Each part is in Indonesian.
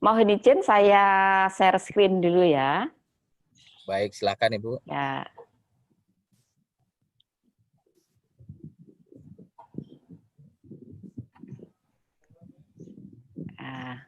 Mohon izin saya share screen dulu ya. Baik, silakan Ibu. Ya. Ah.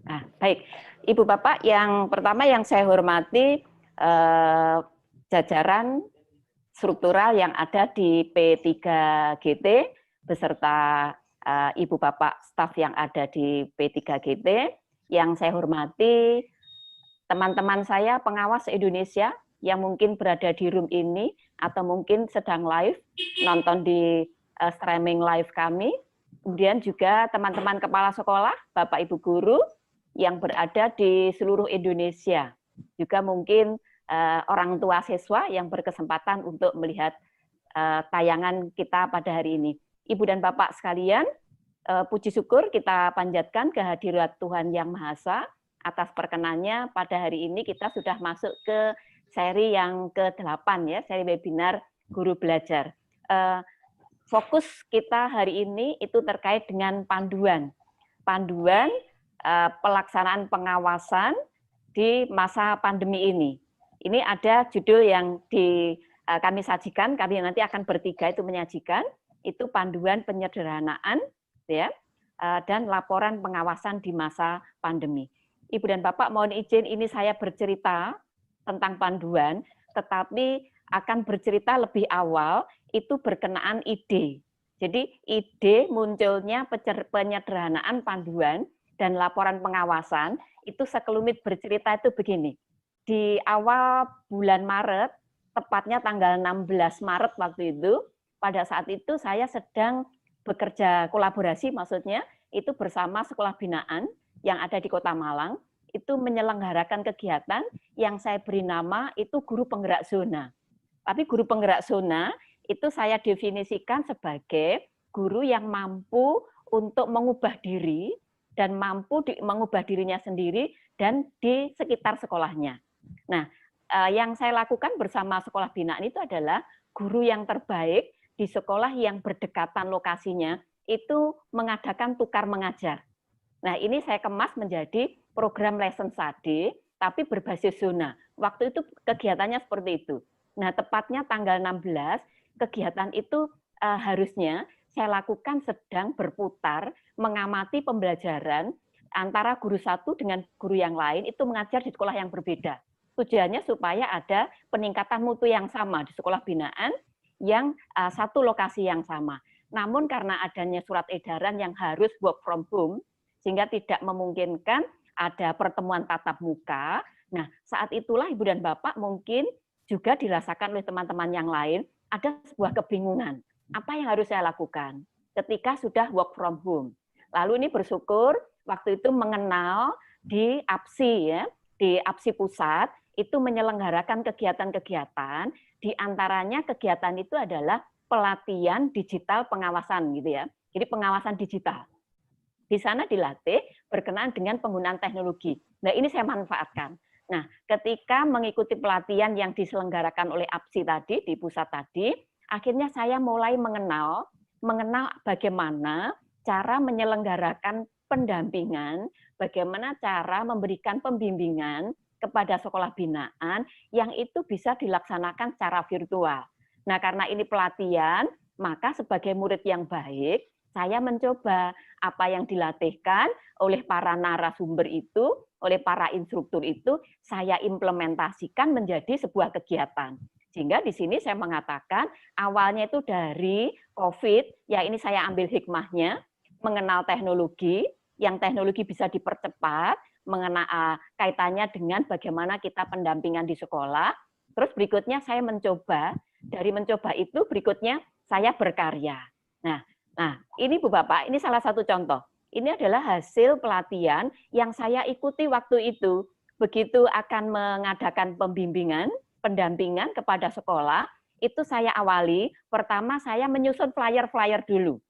Nah, baik. Ibu Bapak, yang pertama yang saya hormati jajaran struktural yang ada di P3GT beserta Ibu Bapak staf yang ada di P3GT. Yang saya hormati teman-teman saya pengawas Indonesia yang mungkin berada di room ini atau mungkin sedang live nonton di streaming live kami. Kemudian juga teman-teman kepala sekolah, Bapak Ibu guru yang berada di seluruh Indonesia. Juga mungkin orang tua siswa yang berkesempatan untuk melihat tayangan kita pada hari ini. Ibu dan Bapak sekalian, puji syukur kita panjatkan kehadirat Tuhan Yang Maha Esa atas perkenannya pada hari ini kita sudah masuk ke seri yang ke-8 ya, seri webinar Guru Belajar. Fokus kita hari ini itu terkait dengan panduan pelaksanaan pengawasan di masa pandemi ini. Ini ada judul yang kami sajikan, kami nanti akan bertiga itu menyajikan, itu panduan penyederhanaan ya, dan laporan pengawasan di masa pandemi. Ibu dan Bapak mohon izin ini saya bercerita tentang panduan, tetapi akan bercerita lebih awal itu berkenaan ide. Jadi ide munculnya penyederhanaan panduan dan laporan pengawasan itu sekelumit bercerita itu begini. Di awal bulan Maret, tepatnya tanggal 16 Maret waktu itu, pada saat itu saya sedang bekerja kolaborasi maksudnya itu bersama sekolah binaan yang ada di Kota Malang, itu menyelenggarakan kegiatan yang saya beri nama itu guru penggerak zona. Tapi guru penggerak zona itu saya definisikan sebagai guru yang mampu untuk mengubah diri dan mampu mengubah dirinya sendiri dan di sekitar sekolahnya. Nah, yang saya lakukan bersama sekolah binaan itu adalah guru yang terbaik di sekolah yang berdekatan lokasinya itu mengadakan tukar mengajar. Nah, ini saya kemas menjadi program lesson study, tapi berbasis zona. Waktu itu kegiatannya seperti itu. Nah, tepatnya tanggal 16, kegiatan itu harusnya saya lakukan sedang berputar, mengamati pembelajaran antara guru satu dengan guru yang lain, itu mengajar di sekolah yang berbeda. Tujuannya supaya ada peningkatan mutu yang sama di sekolah binaan, yang satu lokasi yang sama. Namun karena adanya surat edaran yang harus work from home, sehingga tidak memungkinkan ada pertemuan tatap muka. Nah, saat itulah Ibu dan Bapak mungkin juga dirasakan oleh teman-teman yang lain, ada sebuah kebingungan. Apa yang harus saya lakukan ketika sudah work from home? Lalu ini bersyukur waktu itu mengenal di APSI ya, di APSI Pusat itu menyelenggarakan kegiatan-kegiatan, di antaranya kegiatan itu adalah pelatihan digital pengawasan gitu ya. Jadi pengawasan digital. Di sana dilatih berkenaan dengan penggunaan teknologi. Nah, ini saya manfaatkan. Nah, ketika mengikuti pelatihan yang diselenggarakan oleh APSI tadi, di pusat tadi, akhirnya saya mulai mengenal bagaimana cara menyelenggarakan pendampingan, bagaimana cara memberikan pembimbingan kepada sekolah binaan yang itu bisa dilaksanakan secara virtual. Nah, karena ini pelatihan, maka sebagai murid yang baik, saya mencoba apa yang dilatihkan oleh para narasumber itu, oleh para instruktur itu, saya implementasikan menjadi sebuah kegiatan. Sehingga di sini saya mengatakan awalnya itu dari COVID, ya ini saya ambil hikmahnya, mengenal teknologi, yang teknologi bisa dipercepat, mengenai kaitannya dengan bagaimana kita pendampingan di sekolah. Terus berikutnya saya mencoba, dari mencoba itu berikutnya saya berkarya. Nah, ini Bu Bapak, ini salah satu contoh. Ini adalah hasil pelatihan yang saya ikuti waktu itu. Begitu akan mengadakan pembimbingan, pendampingan kepada sekolah, itu saya awali, pertama saya menyusun flyer-flyer dulu.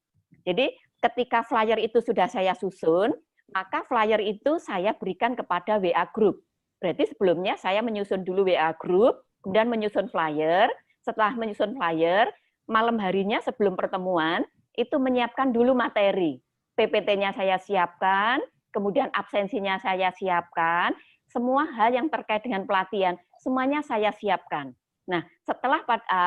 Jadi ketika flyer itu sudah saya susun, maka flyer itu saya berikan kepada WA Group. Berarti sebelumnya saya menyusun dulu WA group, kemudian menyusun flyer. Setelah menyusun flyer, malam harinya sebelum pertemuan, itu menyiapkan dulu materi. PPT-nya saya siapkan, kemudian absensinya saya siapkan, semua hal yang terkait dengan pelatihan, semuanya saya siapkan. Nah, setelah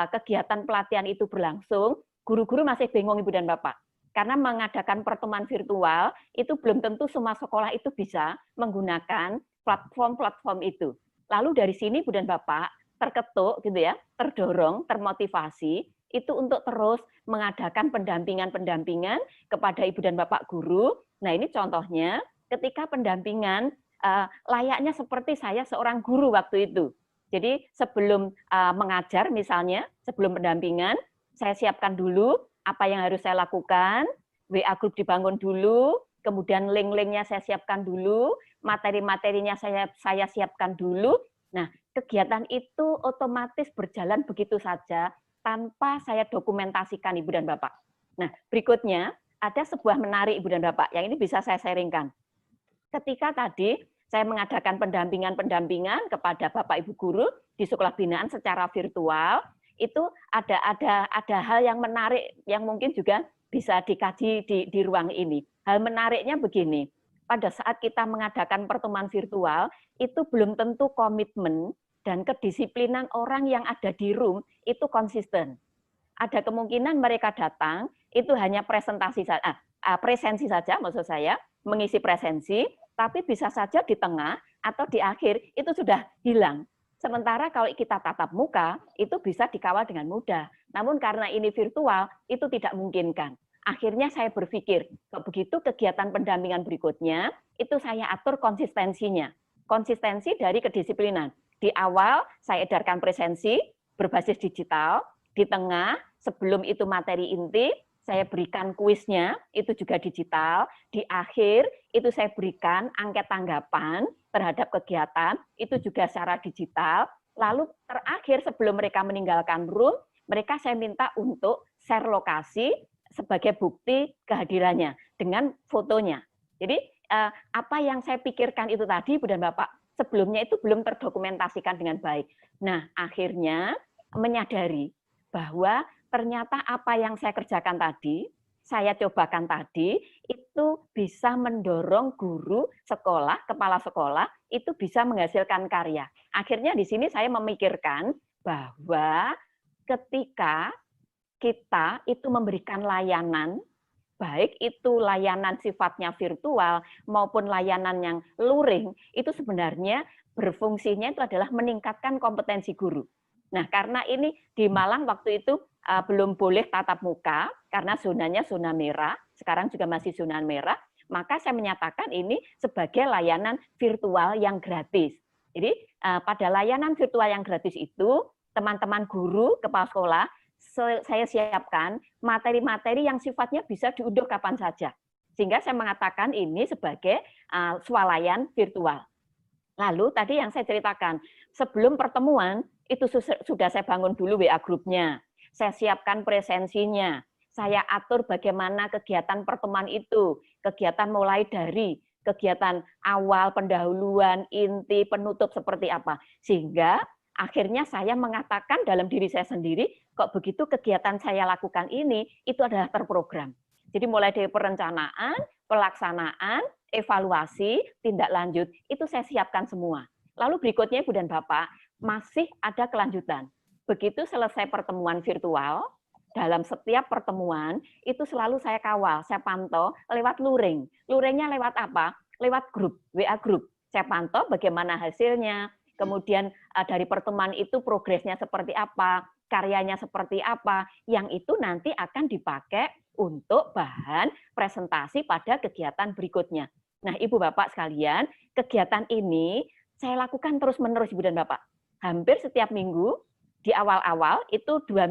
kegiatan pelatihan itu berlangsung, guru-guru masih bingung Ibu dan Bapak. Karena mengadakan pertemuan virtual, itu belum tentu semua sekolah itu bisa menggunakan platform-platform itu. Lalu dari sini Ibu dan Bapak terketuk gitu ya, terdorong, termotivasi itu untuk terus mengadakan pendampingan-pendampingan kepada Ibu dan Bapak guru. Nah, ini contohnya ketika pendampingan layaknya seperti saya seorang guru waktu itu. Jadi sebelum mengajar misalnya, sebelum pendampingan, saya siapkan dulu apa yang harus saya lakukan, WA group dibangun dulu, kemudian link-linknya saya siapkan dulu, materi-materinya saya siapkan dulu. Nah, kegiatan itu otomatis berjalan begitu saja tanpa saya dokumentasikan Ibu dan Bapak. Nah, berikutnya ada sebuah menarik Ibu dan Bapak yang ini bisa saya sharingkan. Ketika tadi saya mengadakan pendampingan kepada Bapak Ibu guru di sekolah binaan secara virtual, itu ada hal yang menarik yang mungkin juga bisa dikaji di ruang ini. Hal menariknya begini, pada saat kita mengadakan pertemuan virtual, itu belum tentu komitmen dan kedisiplinan orang yang ada di room itu konsisten. Ada kemungkinan mereka datang, itu hanya presensi saja, maksud saya, mengisi presensi, tapi bisa saja di tengah atau di akhir itu sudah hilang. Sementara kalau kita tatap muka, itu bisa dikawal dengan mudah. Namun karena ini virtual, itu tidak memungkinkan. Akhirnya saya berpikir, kalau begitu kegiatan pendampingan berikutnya, itu saya atur konsistensinya. Konsistensi dari kedisiplinan. Di awal, saya edarkan presensi berbasis digital. Di tengah, sebelum itu materi inti, saya berikan kuisnya, itu juga digital. Di akhir, itu saya berikan angket tanggapan terhadap kegiatan, itu juga secara digital. Lalu terakhir, sebelum mereka meninggalkan room, mereka saya minta untuk share lokasi sebagai bukti kehadirannya dengan fotonya. Jadi, apa yang saya pikirkan itu tadi, Ibu dan Bapak, sebelumnya itu belum terdokumentasikan dengan baik. Nah, akhirnya menyadari bahwa ternyata apa yang saya kerjakan tadi, saya cobakan tadi, itu bisa mendorong guru sekolah, kepala sekolah, itu bisa menghasilkan karya. Akhirnya di sini saya memikirkan bahwa ketika kita itu memberikan layanan, baik itu layanan sifatnya virtual maupun layanan yang luring, itu sebenarnya berfungsinya itu adalah meningkatkan kompetensi guru. Nah, karena ini di Malang waktu itu belum boleh tatap muka, karena zonanya zona merah, sekarang juga masih zona merah, maka saya menyatakan ini sebagai layanan virtual yang gratis. Jadi pada layanan virtual yang gratis itu, teman-teman guru, kepala sekolah, saya siapkan materi-materi yang sifatnya bisa diunduh kapan saja. Sehingga saya mengatakan ini sebagai swalayan virtual. Lalu tadi yang saya ceritakan, sebelum pertemuan, itu sudah saya bangun dulu WA grupnya. Saya siapkan presensinya. Saya atur bagaimana kegiatan pertemuan itu. Kegiatan mulai dari kegiatan awal, pendahuluan, inti, penutup seperti apa. Sehingga akhirnya saya mengatakan dalam diri saya sendiri, kok begitu kegiatan saya lakukan ini, itu adalah terprogram. Jadi mulai dari perencanaan, pelaksanaan, evaluasi, tindak lanjut, itu saya siapkan semua. Lalu berikutnya Ibu dan Bapak, masih ada kelanjutan. Begitu selesai pertemuan virtual, dalam setiap pertemuan, itu selalu saya kawal, saya pantau lewat luring. Luringnya lewat apa? Lewat grup, WA grup. Saya pantau bagaimana hasilnya, kemudian dari pertemuan itu progresnya seperti apa, karyanya seperti apa, yang itu nanti akan dipakai untuk bahan presentasi pada kegiatan berikutnya. Nah, Ibu Bapak sekalian, kegiatan ini saya lakukan terus-menerus Ibu dan Bapak. Hampir setiap minggu, di awal-awal itu dua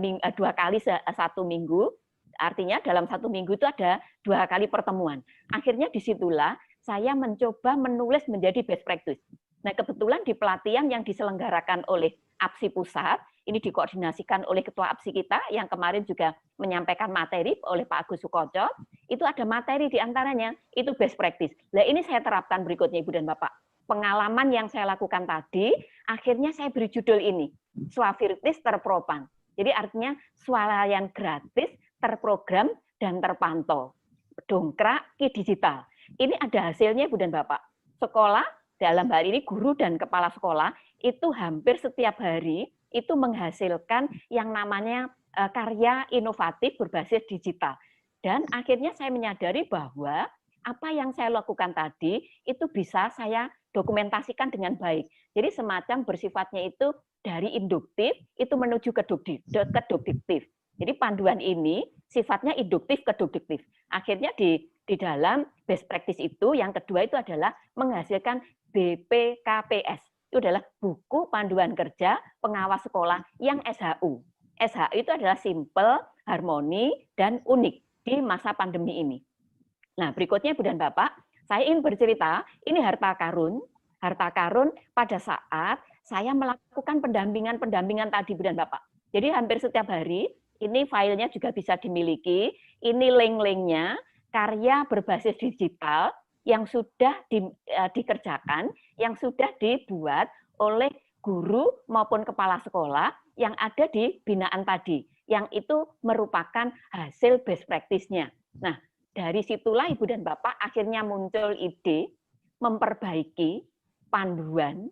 kali satu minggu, artinya dalam satu minggu itu ada 2 kali pertemuan. Akhirnya disitulah saya mencoba menulis menjadi best practice. Nah, kebetulan di pelatihan yang diselenggarakan oleh APSI Pusat, ini dikoordinasikan oleh Ketua APSI kita yang kemarin juga menyampaikan materi oleh Pak Agus Sukoco, itu ada materi di antaranya, itu best practice. Nah, ini saya terapkan berikutnya Ibu dan Bapak. pengalaman yang saya lakukan tadi, akhirnya saya beri judul ini, Swafirtis terpropan. Jadi artinya swalayan gratis, terprogram, dan terpantau. Dongkrak ke digital. Ini ada hasilnya, Ibu dan Bapak. Sekolah, dalam hal ini guru dan kepala sekolah, itu hampir setiap hari itu menghasilkan yang namanya karya inovatif berbasis digital. Dan akhirnya saya menyadari bahwa apa yang saya lakukan tadi itu bisa saya dokumentasikan dengan baik. Jadi semacam bersifatnya itu dari induktif itu menuju ke deduktif. Jadi panduan ini sifatnya induktif ke deduktif. Akhirnya di dalam best practice itu yang kedua itu adalah menghasilkan BPKPS. Itu adalah buku panduan kerja pengawas sekolah yang SHU. SHU itu adalah simple, harmoni, dan unik di masa pandemi ini. Nah, berikutnya Ibu dan Bapak, saya ingin bercerita, ini harta karun pada saat saya melakukan pendampingan tadi, Ibu dan Bapak. Jadi hampir setiap hari, ini filenya juga bisa dimiliki, ini link-linknya, karya berbasis digital yang sudah dikerjakan, yang sudah dibuat oleh guru maupun kepala sekolah yang ada di binaan tadi, yang itu merupakan hasil best practice-nya. Nah, dari situlah Ibu dan Bapak akhirnya muncul ide memperbaiki panduan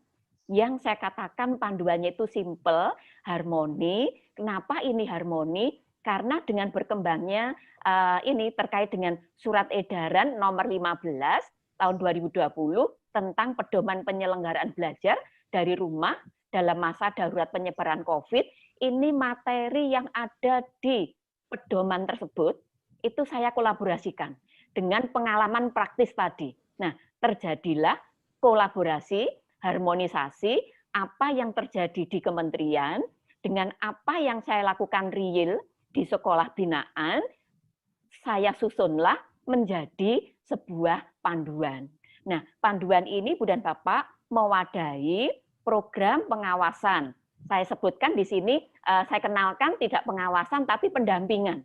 yang saya katakan panduannya itu simple, harmoni. Kenapa ini harmoni? Karena dengan berkembangnya ini terkait dengan surat edaran nomor 15 tahun 2020 tentang pedoman penyelenggaraan belajar dari rumah dalam masa darurat penyebaran COVID, ini materi yang ada di pedoman tersebut itu saya kolaborasikan dengan pengalaman praktis tadi. Nah, terjadilah kolaborasi, harmonisasi, apa yang terjadi di kementerian dengan apa yang saya lakukan real di sekolah binaan, saya susunlah menjadi sebuah panduan. Nah, panduan ini Bu dan Bapak mewadahi program pengawasan. Saya sebutkan di sini, saya kenalkan tidak pengawasan tapi pendampingan.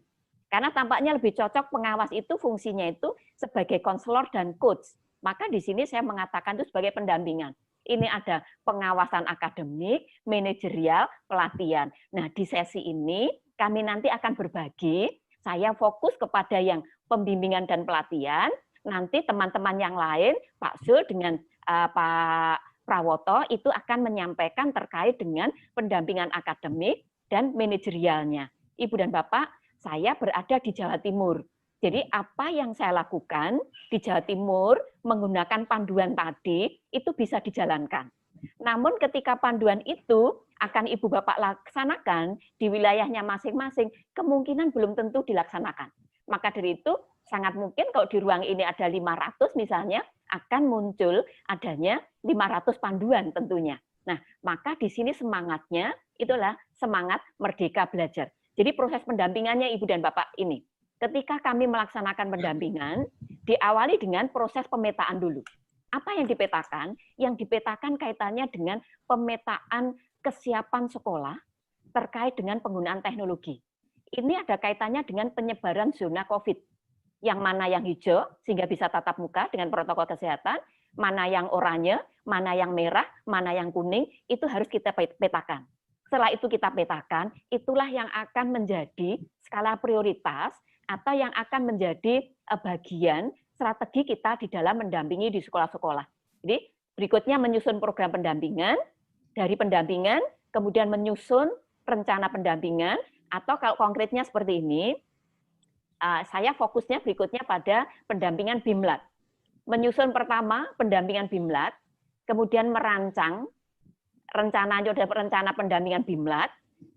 Karena tampaknya lebih cocok pengawas itu fungsinya itu sebagai konselor dan coach. Maka di sini saya mengatakan itu sebagai pendampingan. Ini ada pengawasan akademik, manajerial, pelatihan. Nah, di sesi ini kami nanti akan berbagi, saya fokus kepada yang pembimbingan dan pelatihan, nanti teman-teman yang lain, Pak Zul dengan Pak Prawoto itu akan menyampaikan terkait dengan pendampingan akademik dan manajerialnya. Ibu dan Bapak, saya berada di Jawa Timur. Jadi apa yang saya lakukan di Jawa Timur menggunakan panduan tadi itu bisa dijalankan. Namun ketika panduan itu akan Ibu Bapak laksanakan di wilayahnya masing-masing, kemungkinan belum tentu dilaksanakan. Maka dari itu sangat mungkin kalau di ruang ini ada 500 misalnya, akan muncul adanya 500 panduan tentunya. Nah, maka di sini semangatnya itulah semangat merdeka belajar. Jadi proses pendampingannya Ibu dan Bapak ini. Ketika kami melaksanakan pendampingan, diawali dengan proses pemetaan dulu. Apa yang dipetakan? Yang dipetakan kaitannya dengan pemetaan kesiapan sekolah terkait dengan penggunaan teknologi. Ini ada kaitannya dengan penyebaran zona COVID. Yang mana yang hijau, sehingga bisa tatap muka dengan protokol kesehatan, mana yang oranye, mana yang merah, mana yang kuning, itu harus kita petakan. Setelah itu kita petakan, itulah yang akan menjadi skala prioritas atau yang akan menjadi bagian strategi kita di dalam mendampingi di sekolah-sekolah. Jadi berikutnya menyusun program pendampingan, dari pendampingan kemudian menyusun rencana pendampingan, atau kalau konkretnya seperti ini, saya fokusnya berikutnya pada pendampingan BIMLAT. Menyusun pertama pendampingan BIMLAT, kemudian merancang rencana pendampingan BIMLAT.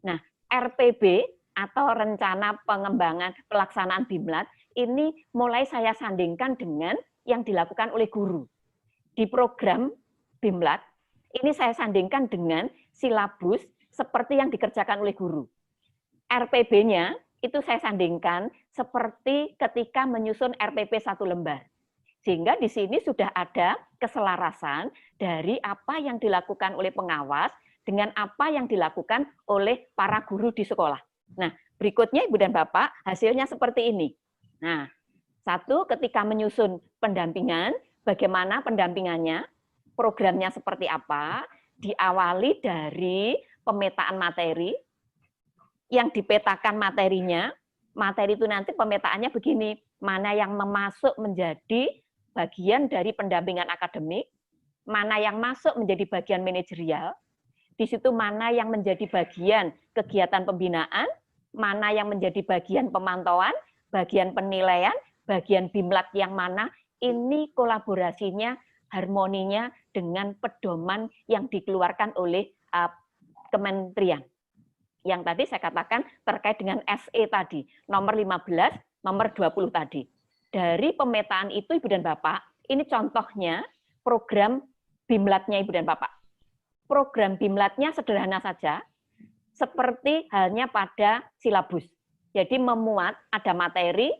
Nah, RPB atau rencana pengembangan pelaksanaan BIMLAT ini mulai saya sandingkan dengan yang dilakukan oleh guru. Di program BIMLAT ini saya sandingkan dengan silabus seperti yang dikerjakan oleh guru. RPB-nya itu saya sandingkan seperti ketika menyusun RPP 1 lembar. Sehingga di sini sudah ada keselarasan dari apa yang dilakukan oleh pengawas dengan apa yang dilakukan oleh para guru di sekolah. Nah, berikutnya Ibu dan Bapak, hasilnya seperti ini. Nah, satu, ketika menyusun pendampingan, bagaimana pendampingannya? Programnya seperti apa? Diawali dari pemetaan materi, yang dipetakan materinya, materi itu nanti pemetaannya begini, mana yang masuk menjadi bagian dari pendampingan akademik, mana yang masuk menjadi bagian manajerial, di situ mana yang menjadi bagian kegiatan pembinaan, mana yang menjadi bagian pemantauan, bagian penilaian, bagian BIMLAT yang mana, ini kolaborasinya, harmoninya dengan pedoman yang dikeluarkan oleh kementerian. Yang tadi saya katakan terkait dengan SE tadi, nomor 15, nomor 20 tadi. Dari pemetaan itu, Ibu dan Bapak, ini contohnya program BIMLAT-nya Ibu dan Bapak. Program BIMLAT-nya sederhana saja, seperti halnya pada silabus. Jadi memuat, ada materi,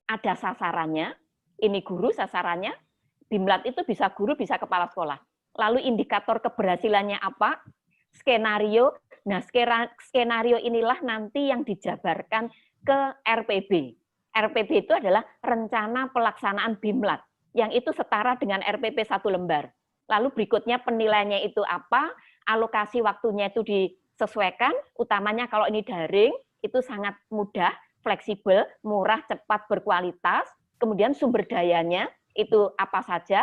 ada sasarannya, ini guru sasarannya, BIMLAT itu bisa guru, bisa kepala sekolah. Lalu indikator keberhasilannya apa? Skenario. Nah, skenario inilah nanti yang dijabarkan ke RPB. RPB itu adalah rencana pelaksanaan BIMLAT, yang itu setara dengan RPP 1 lembar. Lalu berikutnya penilaiannya itu apa, alokasi waktunya itu disesuaikan, utamanya kalau ini daring, itu sangat mudah, fleksibel, murah, cepat, berkualitas, kemudian sumber dayanya itu apa saja,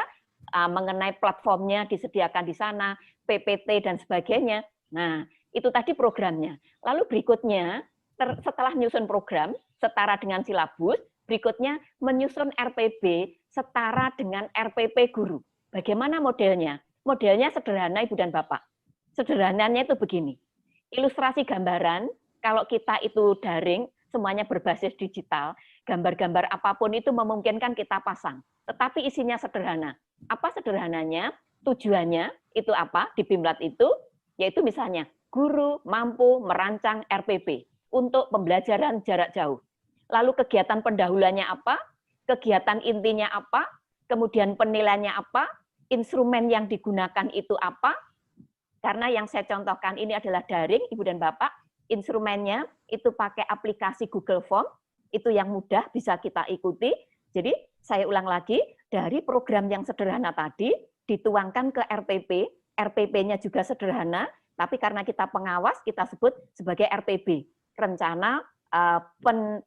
mengenai platformnya disediakan di sana, PPT dan sebagainya. Nah, itu tadi programnya. Lalu berikutnya, setelah menyusun program, setara dengan silabus, berikutnya menyusun RPB setara dengan RPP guru. Bagaimana modelnya? Modelnya sederhana, Ibu dan Bapak. Sederhananya itu begini. Ilustrasi gambaran, kalau kita itu daring, semuanya berbasis digital, gambar-gambar apapun itu memungkinkan kita pasang. Tetapi isinya sederhana. Apa sederhananya? Tujuannya itu apa di BIMLAT itu? Yaitu misalnya, guru mampu merancang RPP untuk pembelajaran jarak jauh. Lalu kegiatan pendahuluannya apa? Kegiatan intinya apa? Kemudian penilaiannya apa? Instrumen yang digunakan itu apa? Karena yang saya contohkan ini adalah daring, Ibu dan Bapak. Instrumennya itu pakai aplikasi Google Form, itu yang mudah bisa kita ikuti. Jadi saya ulang lagi, dari program yang sederhana tadi, dituangkan ke RPP, RPP-nya juga sederhana, tapi karena kita pengawas, kita sebut sebagai RPB, rencana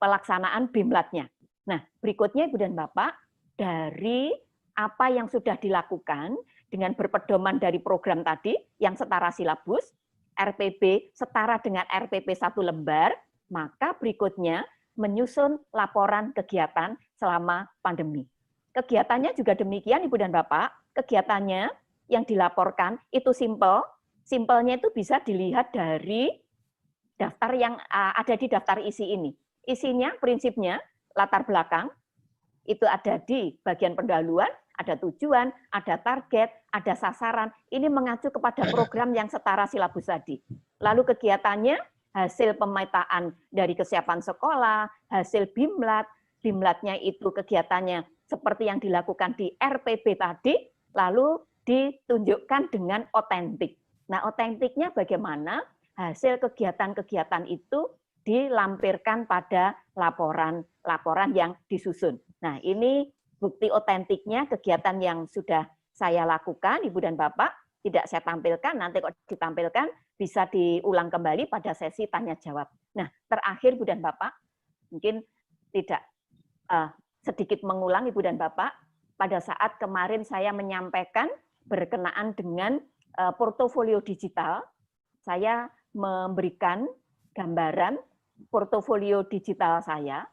pelaksanaan BIMLAT-nya. Nah, berikutnya Ibu dan Bapak, dari apa yang sudah dilakukan dengan berpedoman dari program tadi, yang setara silabus, RPB setara dengan RPP 1 lembar, maka berikutnya menyusun laporan kegiatan selama pandemi. Kegiatannya juga demikian, Ibu dan Bapak, kegiatannya yang dilaporkan itu simple. Simpelnya itu bisa dilihat dari daftar yang ada di daftar isi ini. Isinya, prinsipnya, latar belakang, itu ada di bagian pendahuluan, ada tujuan, ada target, ada sasaran. Ini mengacu kepada program yang setara silabus tadi. Lalu kegiatannya, hasil pemetaan dari kesiapan sekolah, hasil BIMLAT, BIMLAT-nya itu kegiatannya seperti yang dilakukan di RPB tadi, lalu ditunjukkan dengan otentik. Nah, otentiknya bagaimana? Hasil kegiatan-kegiatan itu dilampirkan pada laporan yang disusun. Nah, ini bukti otentiknya kegiatan yang sudah saya lakukan, Ibu dan Bapak. Tidak saya tampilkan, nanti kok ditampilkan bisa diulang kembali pada sesi tanya jawab. Nah, terakhir Ibu dan Bapak, mungkin tidak sedikit mengulang Ibu dan Bapak, pada saat kemarin saya menyampaikan berkenaan dengan portofolio digital, saya memberikan gambaran portofolio digital saya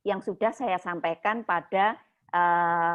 yang sudah saya sampaikan pada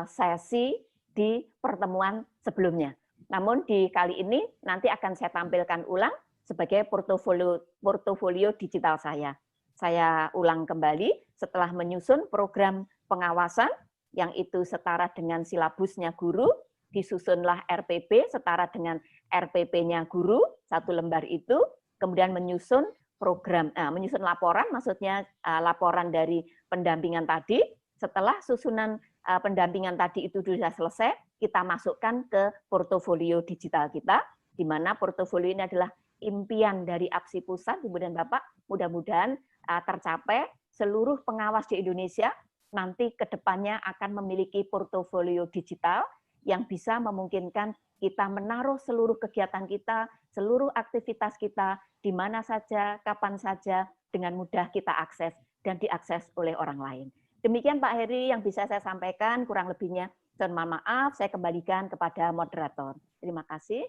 sesi di pertemuan sebelumnya. Namun di kali ini nanti akan saya tampilkan ulang sebagai portofolio digital saya. Saya ulang kembali setelah menyusun program pengawasan yang itu setara dengan silabusnya guru, disusunlah RPP setara dengan RPP-nya guru, 1 lembar itu, kemudian menyusun program, menyusun laporan, maksudnya laporan dari pendampingan tadi. Setelah susunan pendampingan tadi itu sudah selesai, kita masukkan ke portofolio digital kita, di mana portofolio ini adalah impian dari APSI Pusat, Ibu dan Bapak, mudah-mudahan tercapai seluruh pengawas di Indonesia nanti ke depannya akan memiliki portofolio digital yang bisa memungkinkan kita menaruh seluruh kegiatan kita, seluruh aktivitas kita, di mana saja, kapan saja, dengan mudah kita akses dan diakses oleh orang lain. Demikian Pak Heri yang bisa saya sampaikan, kurang lebihnya mohon maaf, saya kembalikan kepada moderator. Terima kasih.